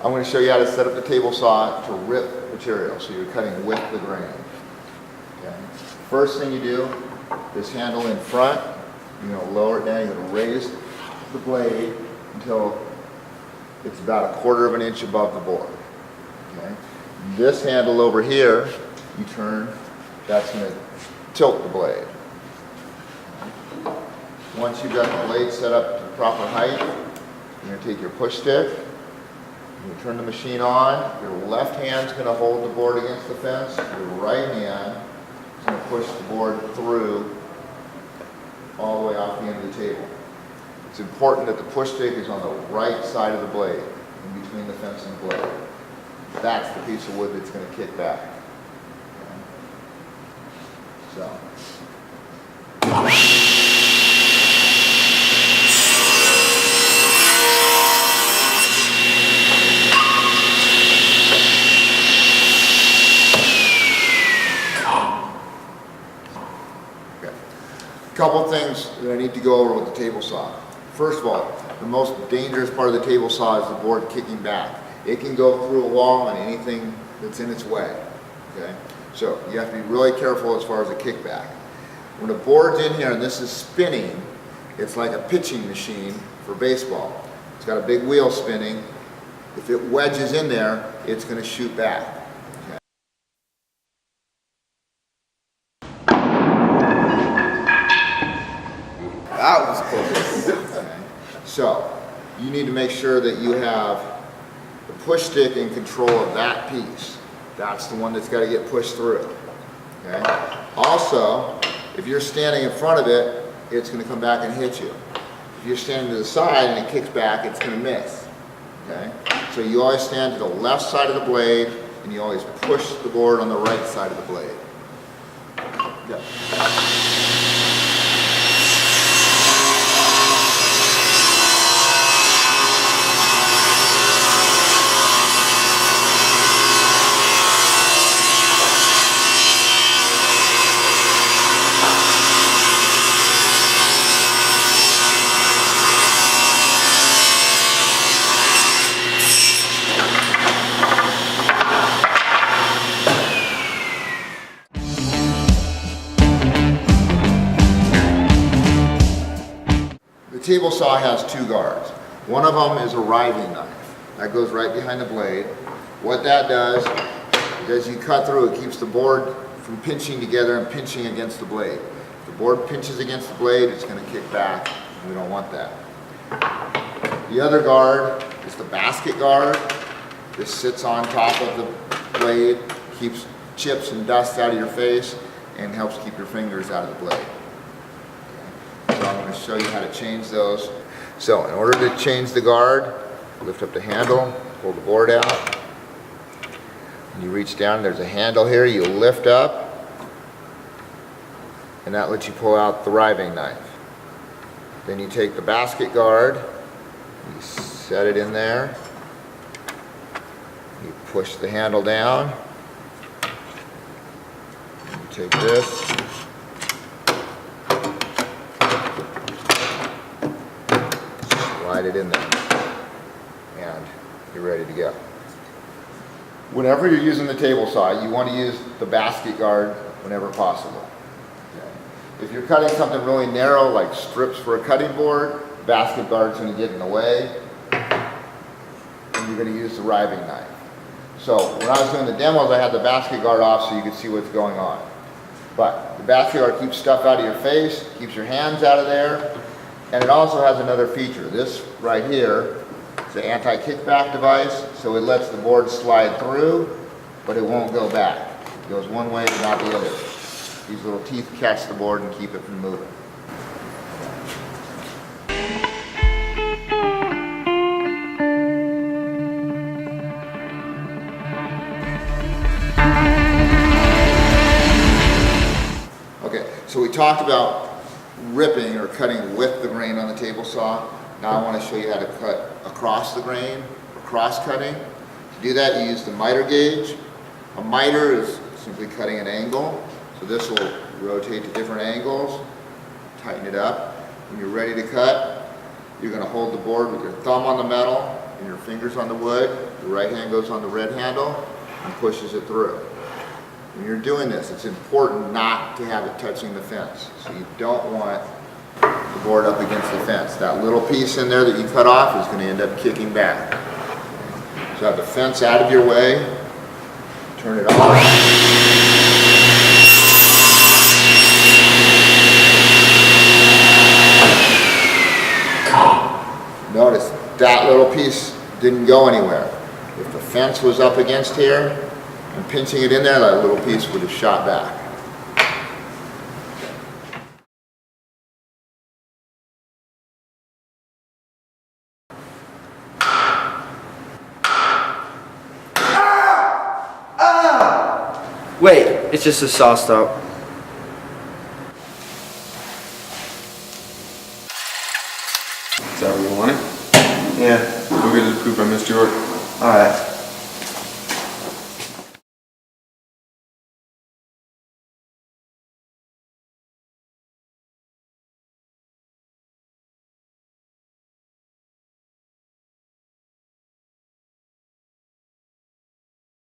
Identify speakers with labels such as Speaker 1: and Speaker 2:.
Speaker 1: I'm going to show you how to set up the table saw to rip material, so you're cutting with the grain. Okay. First thing you do, this handle in front, you're going to lower it down, you're going to raise the blade until it's about 1/4 of an inch above the board. Okay. This handle over here, you turn, that's going to tilt the blade. Once you've got the blade set up to the proper height, you're going to take your push stick, you turn the machine on, your left hand's going to hold the board against the fence, your right hand is going to push the board through all the way off the end of the table. It's important that the push stick is on the right side of the blade, in between the fence and the blade. That's the piece of wood that's going to kick back. Okay. So. Couple things that I need to go over with the table saw. First of all, the most dangerous part of the table saw is the board kicking back. It can go through a wall and anything that's in its way. Okay? So you have to be really careful as far as the kickback. When the board's in here and this is spinning, it's like a pitching machine for baseball. It's got a big wheel spinning. If it wedges in there, it's going to shoot back. That was close. Okay. So, you need to make sure that you have the push stick in control of that piece. That's the one that's got to get pushed through. Okay. Also, if you're standing in front of it, it's going to come back and hit you. If you're standing to the side and it kicks back, it's going to miss. Okay. So you always stand to the left side of the blade, and you always push the board on the right side of the blade. Yeah. The table saw has 2 guards. One of them is a riving knife. That goes right behind the blade. What that does is as you cut through, it keeps the board from pinching together and pinching against the blade. If the board pinches against the blade, it's going to kick back. We don't want that. The other guard is the basket guard. This sits on top of the blade, keeps chips and dust out of your face, and helps keep your fingers out of the blade. So I'm going to show you how to change those. So in order to change the guard, lift up the handle, pull the board out. When you reach down, there's a handle here, you lift up, and that lets you pull out the riving knife. Then you take the basket guard, you set it in there, you push the handle down, you take this, slide it in there, and you're ready to go. Whenever you're using the table saw, you want to use the basket guard whenever possible. Okay. If you're cutting something really narrow, like strips for a cutting board, basket guard's going to get in the way, and you're going to use the riving knife. So when I was doing the demos, I had the basket guard off so you could see what's going on. But the basket guard keeps stuff out of your face, keeps your hands out of there, and it also has another feature. This right here is an anti-kickback device, so it lets the board slide through, but it won't go back. It goes one way but not the other. These little teeth catch the board and keep it from moving. Okay, so we talked about ripping or cutting with the grain on the table saw. Now I want to show you how to cut across the grain, or cross cutting. To do that, you use the miter gauge. A miter is simply cutting an angle. So this will rotate to different angles, tighten it up. When you're ready to cut, you're going to hold the board with your thumb on the metal and your finger's on the wood, the right hand goes on the red handle and pushes it through. When you're doing this, it's important not to have it touching the fence. So you don't want the board up against the fence. That little piece in there that you cut off is going to end up kicking back. So have the fence out of your way, turn it off. Notice that little piece didn't go anywhere. If the fence was up against here and pinching it in there, that little piece would have shot back.
Speaker 2: Wait, it's just a saw stop.
Speaker 3: Is that what you wanted?
Speaker 2: Yeah.
Speaker 3: We'll get it approved by Mr. York.
Speaker 2: Alright.